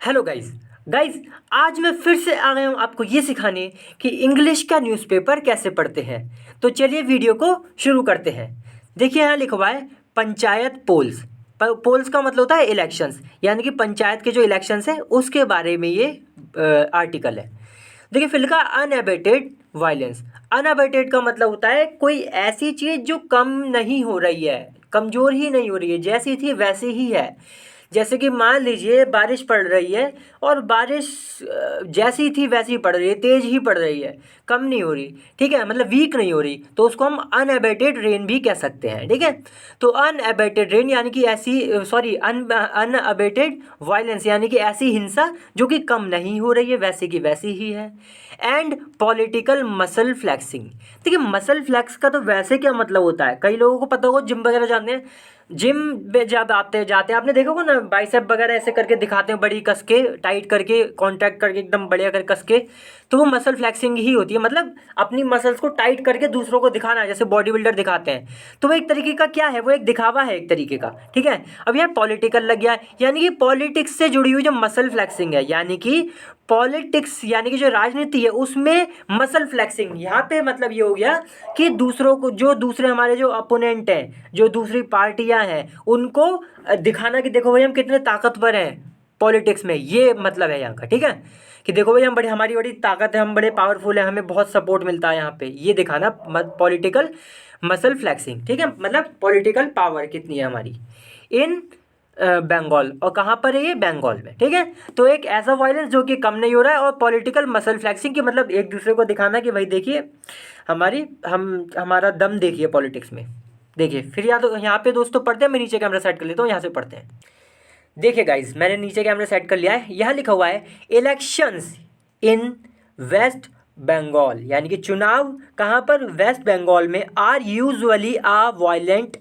Hello guys. Guys, आज मैं फिर से आ गया हूँ आपको ये सिखाने कि इंग्लिश का न्यूज़पेपर कैसे पढ़ते हैं। तो चलिए वीडियो को शुरू करते हैं। देखिए यहाँ लिखा हुआ है पंचायत पोल्स। पोल्स का मतलब होता है इलेक्शंस, यानी कि पंचायत के जो इलेक्शंस हैं उसके बारे में ये आर्टिकल है। देखिए फिर लिखा अनएबेटेड वायलेंस। अनएबेटेड का मतलब होता है कोई ऐसी चीज़ जो कम नहीं हो रही है, कमज़ोर ही नहीं हो रही है, जैसी थी वैसी ही है। जैसे कि मान लीजिए बारिश पड़ रही है और बारिश जैसी थी वैसी पड़ रही है, तेज़ ही पड़ रही है, कम नहीं हो रही, ठीक है, मतलब वीक नहीं हो रही, तो उसको हम अनएबेटेड रेन भी कह सकते हैं, ठीक है। तो अनएबेटेड रेन यानी कि ऐसी अनएबेटेड वायलेंस यानी कि ऐसी हिंसा जो कि कम नहीं हो रही है, वैसे की वैसी ही है। And political muscle flexing. देखिए मसल फ्लैक्स का तो वैसे क्या मतलब होता है, कई लोगों को पता होगा, जिम वगैरह जानते हैं। जिम में जब आते जाते हैं आपने देखा होगा ना, बाइसेप वगैरह ऐसे करके दिखाते हैं, बड़ी कस के टाइट करके कॉन्ट्रैक्ट करके एकदम बढ़िया कर कस के, तो वो मसल फ्लैक्सिंग ही होती है। मतलब अपनी मसल्स को टाइट करके दूसरों को दिखाना है, जैसे बॉडी बिल्डर दिखाते हैं। तो वो एक तरीके का क्या है, वो एक दिखावा है एक तरीके का, ठीक है। अब यार पॉलिटिकल लग गया, यानी कि पॉलिटिक्स से जुड़ी हुई जो मसल फ्लैक्सिंग है, यानी कि पॉलिटिक्स यानी कि जो राजनीति है उसमें मसल फ्लैक्सिंग। यहाँ पे मतलब ये हो गया कि दूसरों को, जो दूसरे हमारे जो अपोनेंट हैं, जो दूसरी पार्टियां हैं, उनको दिखाना कि देखो भाई हम कितने ताकतवर हैं पॉलिटिक्स में, ये मतलब है यहाँ का, ठीक है। कि देखो भाई हम बड़ी, हमारी बड़ी ताकत है, हम बड़े पावरफुल हैं, हमें बहुत सपोर्ट मिलता है यहाँ पे, ये दिखाना पॉलिटिकल मसल फ्लैक्सिंग, ठीक है। मतलब पॉलिटिकल पावर कितनी है हमारी इन बंगाल। और कहाँ पर है ये, बंगाल में, ठीक है। तो एक ऐसा वायलेंस जो कि कम नहीं हो रहा है, और पॉलिटिकल मसल फ्लैक्सिंग की मतलब एक दूसरे को दिखाना कि भाई देखिए हमारा दम देखिए पॉलिटिक्स में। देखिए फिर या तो यहाँ पे दोस्तों पढ़ते हैं, मैं नीचे कैमरा सेट कर लेता हूँ, यहाँ से पढ़ते हैं। देखिए गाइस, मैंने नीचे कैमरा सेट कर लिया है, यहाँ लिखा हुआ है इलेक्शंस इन वेस्ट बंगाल, यानी कि चुनाव कहाँ पर, वेस्ट बंगाल में, are usually a violent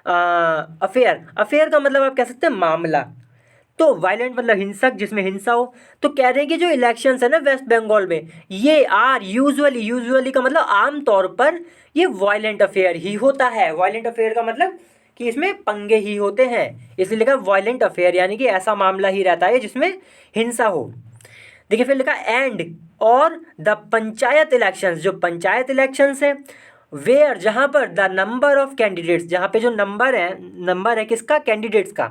affair. Affair का मतलब आप कह सकते हैं मामला, तो वायलेंट मतलब हिंसक, जिसमें हिंसा हो। तो कह रहे हैं कि जो इलेक्शंस है ना वेस्ट बंगाल में, ये आर यूजुअली, यूजुअली का मतलब आम तौर पर ये वायलेंट अफेयर ही होता है। वायलेंट अफेयर का मतलब कि इसमें पंगे ही होते हैं, इसलिए लिखा वायलेंट अफेयर, यानी कि ऐसा मामला ही रहता है जिसमें हिंसा हो। देखिए फिर लिखा एंड और द पंचायत इलेक्शंस, जो पंचायत इलेक्शंस है, वेयर जहाँ पर द नंबर ऑफ कैंडिडेट्स, जहाँ पे जो नंबर है किसका, कैंडिडेट्स का,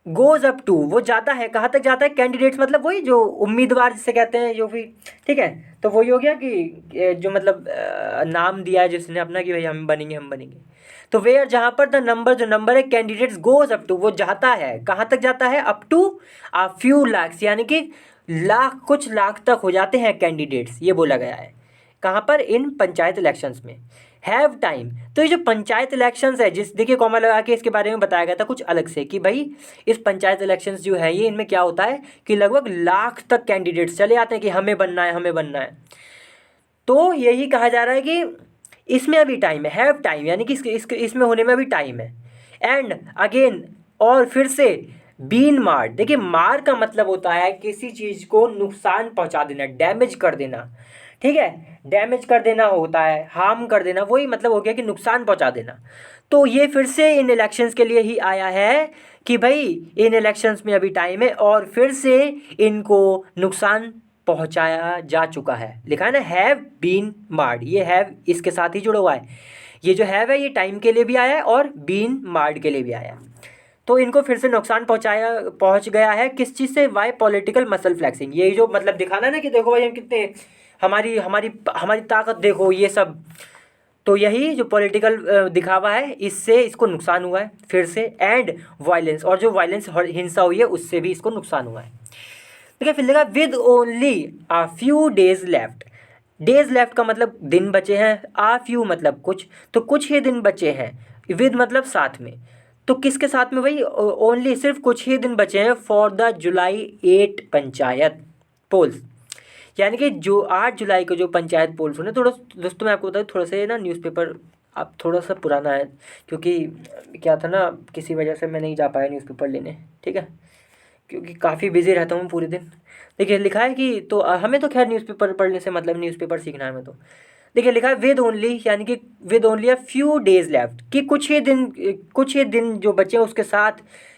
गोज अप टू, वो जाता है, कहाँ तक जाता है, कैंडिडेट्स मतलब वही जो उम्मीदवार जिसे कहते हैं, जो भी, ठीक है। तो वही हो गया कि जो मतलब नाम दिया है जिसने अपना कि भाई हम बनेंगे हम बनेंगे। तो वेयर जहाँ पर द नंबर, जो नंबर है कैंडिडेट्स, गोज अप टू, वो जाता है, कहाँ तक जाता है, up to a few lakhs, यानी कि लाख, कुछ लाख तक हो जाते हैं कैंडिडेट्स, ये बोला गया है कहाँ पर, इन पंचायत इलेक्शंस में। हैव टाइम, तो ये जो पंचायत इलेक्शंस है, जिस देखिए कॉमा लगा के इसके बारे में बताया गया था कुछ अलग से कि भाई इस पंचायत इलेक्शंस जो है ये, इनमें क्या होता है कि लगभग लाख तक कैंडिडेट्स चले आते हैं कि हमें बनना है हमें बनना है। तो यही कहा जा रहा है कि इसमें अभी टाइम है, हैव टाइम, यानी कि इसमें होने में अभी टाइम है। एंड अगेन, और फिर से, बीन मार्ड। देखिए मार का मतलब होता है किसी चीज़ को नुकसान पहुंचा देना, डैमेज कर देना, ठीक है। डैमेज कर देना होता है, हार्म कर देना, वही मतलब हो गया कि नुकसान पहुंचा देना। तो ये फिर से इन इलेक्शंस के लिए ही आया है कि भाई इन इलेक्शंस में अभी टाइम है और फिर से इनको नुकसान पहुंचाया जा चुका है। लिखा है ना हैव बीन मार्ड, ये हैव इसके साथ ही जुड़ा हुआ है। ये जो हैव है ये टाइम के लिए भी आया है और बीन मार्ड के लिए भी आया है। तो इनको फिर से नुकसान पहुंच गया है, किस चीज़ से, वाई पॉलिटिकल मसल फ्लैक्सिंग। ये जो मतलब दिखाना ना कि देखो भाई हम कितने, हमारी हमारी हमारी ताकत देखो, ये सब। तो यही जो पॉलिटिकल दिखावा है, इससे इसको नुकसान हुआ है फिर से। एंड वायलेंस, और जो वायलेंस हिंसा हुई है उससे भी इसको नुकसान हुआ है। देखिए फिर लगा with only uh few days left. Days left का मतलब दिन बचे हैं, आ फ्यू मतलब कुछ, तो कुछ ही दिन बचे हैं, विद मतलब साथ में, तो किसके साथ में, वही ओनली, सिर्फ कुछ ही दिन बचे हैं for the July 8 panchayat polls, यानी कि जो 8 जुलाई को जो पंचायत पोल्स होने। थोड़ा दोस्तों मैं आपको बताऊँ, थोड़ा सा ना न्यूज़पेपर अब थोड़ा सा पुराना है, क्योंकि क्या था ना, किसी वजह से मैं नहीं जा पाया न्यूज़पेपर लेने, ठीक है, क्योंकि काफ़ी बिजी रहता हूँ पूरे दिन। देखिए लिखा है कि तो हमें तो खैर न्यूज़पेपर पढ़ने से मतलब, न्यूज़पेपर सीखना है हमें तो। देखिए लिखा है विद ओनली, यानी कि with only a few days left, कि कुछ ही दिन जो बचे हैं उसके साथ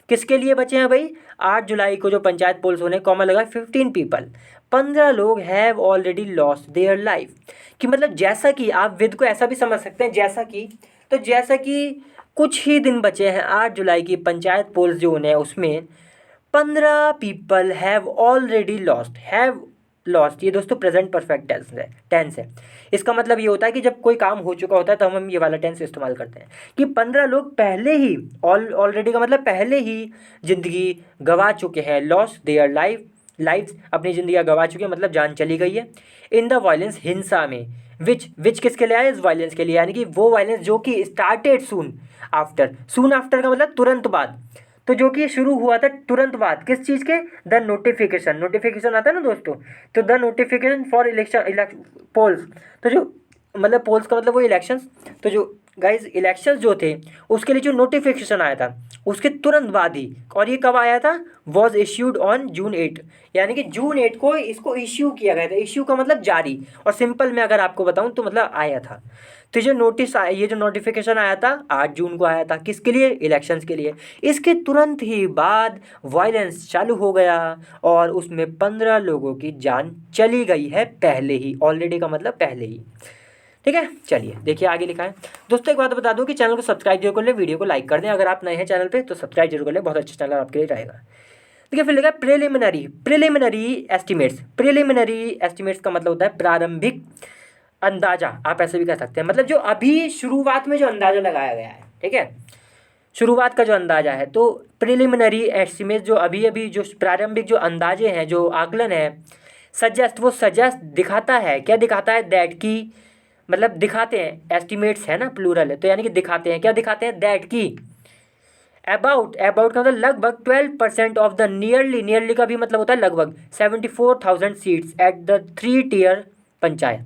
किसके लिए बचे हैं भाई, 8 जुलाई को जो पंचायत पोल्स होने, कॉमा लगा 15 पीपल, 15 लोग have already lost their life. कि मतलब जैसा कि आप विद को ऐसा भी समझ सकते हैं जैसा कि, तो जैसा कि कुछ ही दिन बचे हैं 8 जुलाई की पंचायत पोल्स जो होने हैं उसमें 15 people have already lost, have lost ये दोस्तों प्रेजेंट परफेक्ट टेंस है। इसका मतलब ये होता है कि जब कोई काम हो चुका होता है तो हम ये वाला टेंस इस्तेमाल करते हैं कि 15 लोग पहले ही, ऑलरेडी का मतलब पहले ही ज़िंदगी गंवा चुके हैं, लॉस्ट देयर लाइव्स अपनी ज़िंदगी गंवा चुके हैं, मतलब जान चली गई है, इन द वायलेंस हिंसा में, विच किसके लिए आया, इस वायलेंस के लिए, यानी कि वो वायलेंस जो कि स्टार्टेड सून आफ्टर का मतलब तुरंत बाद, तो जो कि शुरू हुआ था तुरंत बाद किस चीज़ के, द नोटिफिकेशन आता है ना दोस्तों, तो the notification for election polls, तो जो मतलब पोल्स का मतलब वो इलेक्शंस, तो जो गाइज इलेक्शंस जो थे उसके लिए जो नोटिफिकेशन आया था उसके तुरंत बाद ही, और ये कब आया था, वॉज इश्यूड ऑन जून 8, यानी कि जून 8 को इसको इश्यू किया गया था। इश्यू का मतलब जारी, और सिंपल में अगर आपको बताऊं तो मतलब आया था। तो ये जो नोटिफिकेशन आया था 8 जून को आया था, किसके लिए, इलेक्शंस के लिए। इसके तुरंत ही बाद वायलेंस चालू हो गया और उसमें 15 लोगों की जान चली गई है पहले ही, ऑलरेडी का मतलब पहले ही। ठीक है, चलिए देखिए आगे लिखा है। दोस्तों एक बात बता दूं कि चैनल को सब्सक्राइब जरूर कर ले, वीडियो को लाइक कर दें, अगर आप नए हैं चैनल पे तो सब्सक्राइब जरूर कर ले, बहुत अच्छा चैनल आपके लिए रहेगा। देखिए फिर लिखा है प्रिलिमिनरी एस्टिमेट्स का मतलब होता है प्रारंभिक अंदाजा, आप ऐसे भी कह सकते हैं, मतलब जो अभी शुरुआत में जो अंदाजा लगाया गया है, ठीक है, शुरुआत का जो अंदाजा है, तो प्रिलिमिनरी एस्टिमेट जो अभी अभी जो प्रारंभिक जो अंदाजे हैं, जो आकलन है, सजेस्ट दिखाता है, क्या दिखाता है, दैट की, मतलब दिखाते हैं, एस्टिमेट्स है ना प्लूरल है, तो यानी कि दिखाते हैं, क्या दिखाते हैं, दैट की, अबाउट का मतलब लगभग 12% ऑफ द नियरली का भी मतलब होता है लगभग 74,000 seats at the 3 tier panchayat,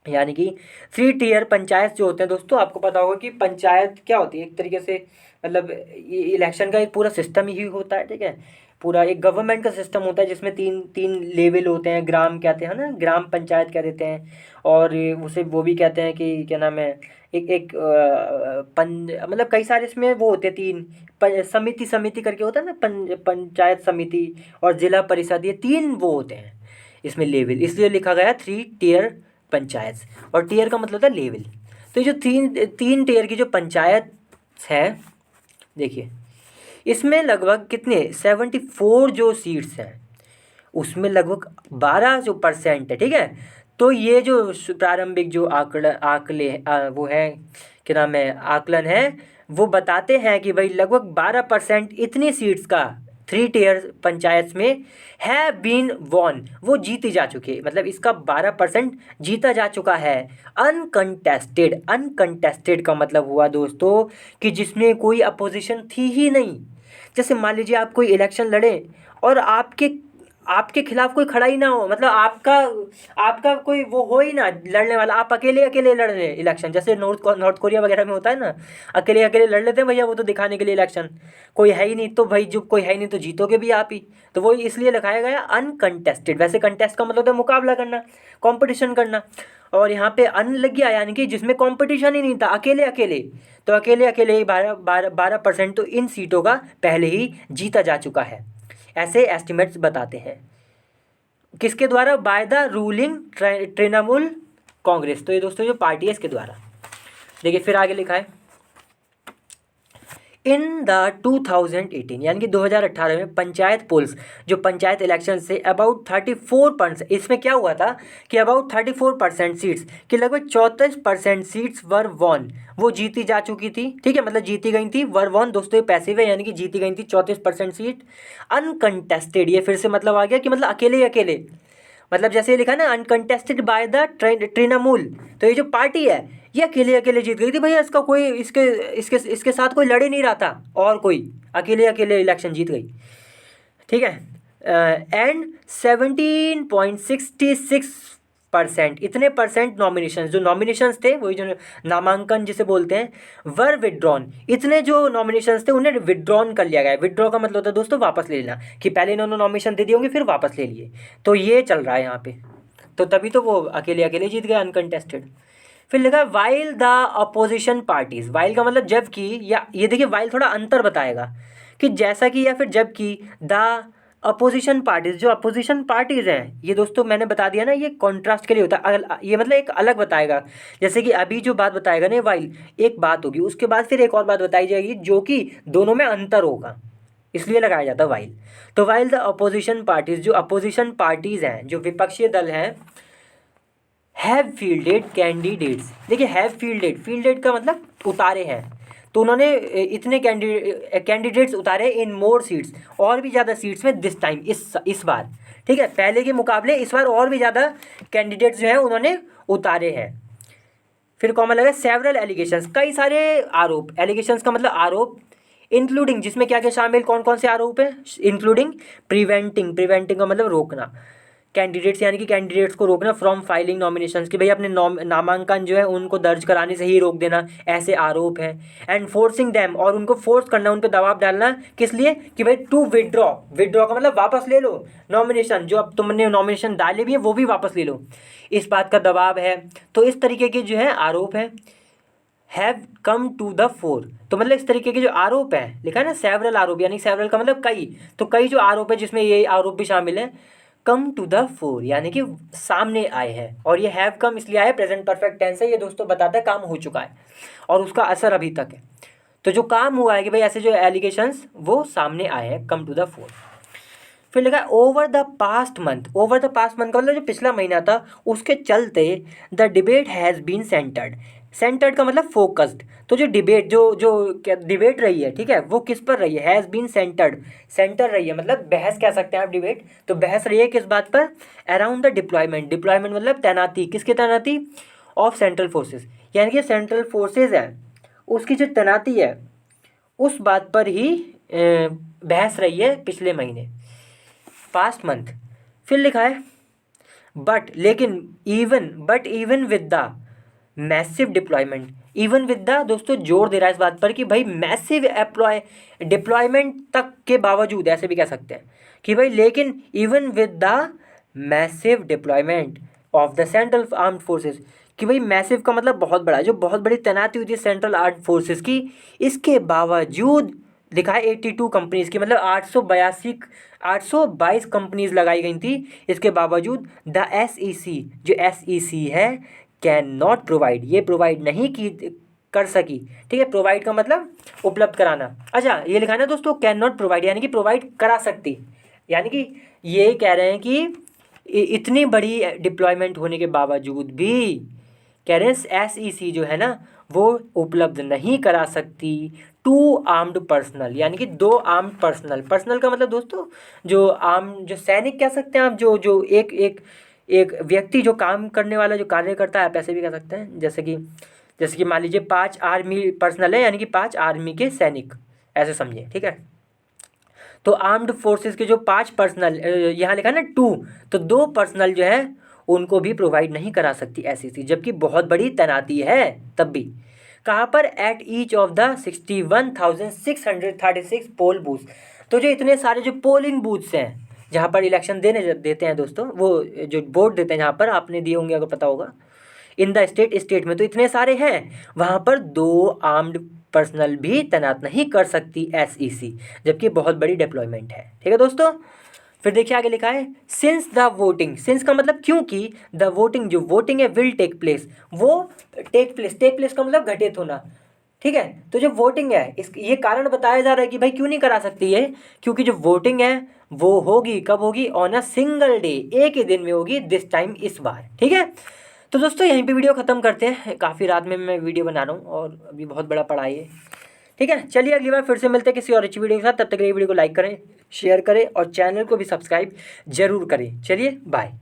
यानी कि 3 टियर पंचायत जो होते हैं दोस्तों, आपको पता होगा कि पंचायत क्या होती है, एक तरीके से मतलब ये इलेक्शन का एक पूरा सिस्टम ही होता है, ठीक है, पूरा एक गवर्नमेंट का सिस्टम होता है जिसमें तीन तीन लेवल होते हैं, ग्राम कहते हैं ना, ग्राम पंचायत कह देते हैं, और उसे वो भी कहते हैं कि क्या नाम है, एक मतलब कई सारे इसमें वो होते हैं, समिति करके होता है ना, पंचायत समिति और जिला परिषद, ये 3 वो होते हैं इसमें लेवल, इसलिए लिखा गया 3 टियर पंचायत, और टियर का मतलब होता है लेवल। तो ये जो तीन टियर की जो पंचायत है, देखिए इसमें लगभग कितने 74 जो सीट्स हैं उसमें लगभग 12 जो परसेंट है, ठीक है। तो ये जो प्रारंभिक जो वो है, क्या नाम है, आकलन है, वो बताते हैं कि भाई लगभग 12% इतनी सीट्स का 3 टियर पंचायत में है बीन वॉन, वो जीती जा चुकी है, मतलब इसका 12% जीता जा चुका है। अनकंटेस्टेड का मतलब हुआ दोस्तों कि जिसमें कोई अपोजिशन थी ही नहीं। जैसे मान लीजिए आप कोई इलेक्शन लड़े और आपके खिलाफ कोई खड़ा ही ना हो, मतलब आपका कोई वो हो ही ना लड़ने वाला, आप अकेले लड़ रहे इलेक्शन, जैसे नॉर्थ कोरिया वगैरह में होता है ना, अकेले लड़ लेते हैं भैया, वो तो दिखाने के लिए इलेक्शन, कोई है ही नहीं, तो भाई जब कोई है ही नहीं तो जीतोगे भी आप ही, तो वो इसलिए लिखाया गया अनकंटेस्टेड। वैसे कंटेस्ट का मतलब होता है मुकाबला करना, कॉम्पिटिशन करना, और यहाँ पे अन लग गया यानी कि जिसमें कॉम्पिटिशन ही नहीं था, अकेले, तो अकेले ही 12% तो इन सीटों का पहले ही जीता जा चुका है, ऐसे एस्टिमेट्स बताते हैं। किसके द्वारा, by the ruling Trinamool Congress, तो ये दोस्तों जो पार्टी है इसके द्वारा। देखिए फिर आगे लिखा है इन द 2018, यानी कि 2018 में पंचायत पोल्स, जो पंचायत इलेक्शन से अबाउट 34%, इसमें क्या हुआ था कि अबाउट 34% सीट्स की लगभग 34% सीट्स वर वॉन, वो जीती जा चुकी थी, ठीक है, मतलब जीती गई थी, वर वॉन दोस्तों ये पैसिव है, यानी कि जीती गई थी 34% सीट। अनकंटेस्टेड, ये फिर से मतलब आ गया कि मतलब अकेले, मतलब जैसे ये लिखा ना अनकंटेस्टेड बाय द तृणमूल, तो ये जो पार्टी है ये अकेले जीत गई थी भैया, इसका कोई इसके साथ कोई लड़ ही नहीं रहा था, और कोई अकेले इलेक्शन जीत गई, ठीक है। एंड 17.66% इतने परसेंट नॉमिनेशंस, जो नॉमिनेशंस थे वही जो नामांकन जिसे बोलते हैं, वर विड्रॉन, इतने जो नॉमिनेशंस थे उन्हें विड्रॉन कर लिया गया। विड्रॉ का मतलब होता है दोस्तों वापस ले लेना, कि पहले इन्होंने नॉमिनेशन दे दिए होंगे फिर वापस ले लिए, तो ये चल रहा है यहाँ पे। तो तभी तो वो अकेले अकेले जीत गए अनकंटेस्टेड। फिर लिखा है while the opposition parties, while का मतलब जबकि, या ये देखिए वाइल थोड़ा अंतर बताएगा कि जैसा कि या फिर जबकि, द अपोजिशन पार्टीज, जो अपोजिशन पार्टीज हैं, ये दोस्तों मैंने बता दिया ना, ये कॉन्ट्रास्ट के लिए होता है, ये मतलब एक अलग बताएगा। जैसे कि अभी जो बात बताएगा ना वाइल, एक बात होगी, उसके बाद फिर एक और बात बताई जाएगी जो कि दोनों में अंतर होगा, इसलिए लगाया जाता है वाइल। तो वाइल द अपोजिशन पार्टीज, जो अपोजिशन पार्टीज हैं, जो विपक्षीय दल हैं, हैव फील्डेड कैंडिडेट्स, देखिए हैव फील्डेड, फील्डेड का मतलब उतारे हैं, तो उन्होंने इतने कैंडिडेट्स उतारे इन मोर सीट्स, और भी ज़्यादा सीट्स में दिस टाइम, इस बार, ठीक है, पहले के मुकाबले इस बार और भी ज़्यादा कैंडिडेट्स जो हैं उन्होंने उतारे हैं। फिर कॉमन लगा सेवरल एलिगेशंस, कई सारे आरोप, एलिगेशंस का मतलब आरोप, इंक्लूडिंग, जिसमें क्या क्या शामिल, कौन कौन से आरोप हैं, इंक्लूडिंग प्रिवेंटिंग, प्रिवेंटिंग का मतलब रोकना, कैंडिडेट्स यानी कि कैंडिडेट्स को रोकना, फ्रॉम फाइलिंग नॉमिनेशंस, कि भाई अपने नामांकन जो है उनको दर्ज कराने से ही रोक देना, ऐसे आरोप हैं। एंड फोर्सिंग देम, और उनको फोर्स करना, उन पर दबाव डालना, किस लिए, कि भाई टू विड्रॉ, विड्रॉ का मतलब वापस ले लो नॉमिनेशन, जो अब तुमने नॉमिनेशन डाले भी है वो भी वापस ले लो, इस बात का दबाव है। तो इस तरीके के जो है आरोप है। Have come to the fore, तो मतलब इस तरीके के जो आरोप है, लिखा है ना सेवरल आरोप, यानी सेवरल का मतलब कई, तो कई जो आरोप है जिसमें ये आरोप भी शामिल है, कम टू द फोर यानी कि सामने आए हैं। और ये हैव कम इसलिए आया, प्रेजेंट परफेक्ट टेंस है, ये दोस्तों बताता है काम हो चुका है और उसका असर अभी तक है। तो जो काम हुआ है कि भाई ऐसे जो एलिगेशंस वो सामने आए हैं, कम टू द फोर। फिर लिखा है over the past month, over the past month का मतलब जो पिछला महीना था उसके चलते the debate has been centred, centred का मतलब फोकस्ड, तो जो डिबेट जो क्या डिबेट रही है, ठीक है, वो किस पर रही है, हैज़ बीन सेंटर्ड, सेंटर रही है, मतलब बहस कह सकते हैं आप डिबेट, तो बहस रही है किस बात पर, अराउंड द डिप्लॉयमेंट, डिप्लॉयमेंट मतलब तैनाती, किसकी तैनाती, ऑफ सेंट्रल फोर्सेज, यानी कि सेंट्रल फोर्सेज है उसकी जो तैनाती है उस बात पर ही बहस रही है पिछले महीने, पास्ट मंथ। फिर लिखा है बट, लेकिन, even with the massive deployment, even with the दोस्तों जोर दे रहा है इस बात पर कि भाई मैसिव डिप्लॉयमेंट तक के बावजूद, ऐसे भी कह सकते हैं कि भाई लेकिन even with the massive deployment of the central armed forces, कि भाई मैसिव का मतलब बहुत बड़ा, जो बहुत बड़ी तैनाती हुई थी सेंट्रल आर्म्ड फोर्सेस की, इसके बावजूद लिखा है 82 कंपनीज की, मतलब 822 कंपनीज लगाई गई थी, इसके बावजूद द SEC, जो SEC है, कैन नॉट प्रोवाइड, ये प्रोवाइड नहीं की कर सकी, ठीक है, प्रोवाइड का मतलब उपलब्ध कराना। अच्छा ये लिखा है ना दोस्तों कैन नॉट प्रोवाइड, यानी कि प्रोवाइड करा सकती, यानी कि ये कह रहे हैं कि इतनी बड़ी डिप्लॉयमेंट होने के बावजूद भी कह रहे हैं SEC जो है ना वो उपलब्ध नहीं करा सकती टू आर्म्ड पर्सनल, यानी कि 2 आर्म्ड पर्सनल, पर्सनल का मतलब दोस्तों जो जो सैनिक कह सकते हैं आप, जो एक व्यक्ति जो काम करने वाला, जो कार्य करता है, आप ऐसे भी कह सकते हैं, जैसे कि मान लीजिए 5 आर्मी पर्सनल है, यानी कि 5 आर्मी के सैनिक, ऐसे समझिए, ठीक है। तो आर्म्ड फोर्सेस के जो 5 पर्सनल, यहाँ लिखा है ना 2, तो 2 पर्सनल जो है उनको भी प्रोवाइड नहीं करा सकती SEC, जबकि बहुत बड़ी तैनाती है तब भी। कहाँ पर, at each of the 61,636 poll booths, तो जो इतने सारे जो पोलिंग बूथ्स हैं जहाँ पर इलेक्शन देते हैं दोस्तों, वो जो वोट देते हैं जहाँ पर, आपने दिए होंगे अगर पता होगा, इन द स्टेट में तो इतने सारे हैं, वहाँ पर 2 आर्म्ड पर्सनल भी तैनात नहीं कर सकती SEC, जबकि बहुत बड़ी डिप्लॉयमेंट है, ठीक है दोस्तों। फिर देखिए आगे लिखा है सिंस द वोटिंग, सिंस का मतलब क्योंकि, द वोटिंग, जो वोटिंग है, विल टेक प्लेस, वो टेक प्लेस का मतलब घटित होना, ठीक है। तो जो वोटिंग है ये कारण बताया जा रहा है कि भाई क्यों नहीं करा सकती है, क्योंकि जो वोटिंग है वो होगी, कब होगी, ऑन अ सिंगल डे, एक ही दिन में होगी, दिस टाइम, इस बार, ठीक है। तो दोस्तों यहीं पे वीडियो ख़त्म करते हैं, काफ़ी रात में मैं वीडियो बना रहा हूँ और अभी बहुत बड़ा पढ़ाई है, ठीक है। चलिए अगली बार फिर से मिलते हैं किसी और अच्छी वीडियो के साथ, तब तक के लिए वीडियो को लाइक करें, शेयर करें और चैनल को भी सब्सक्राइब जरूर करें। चलिए बाय।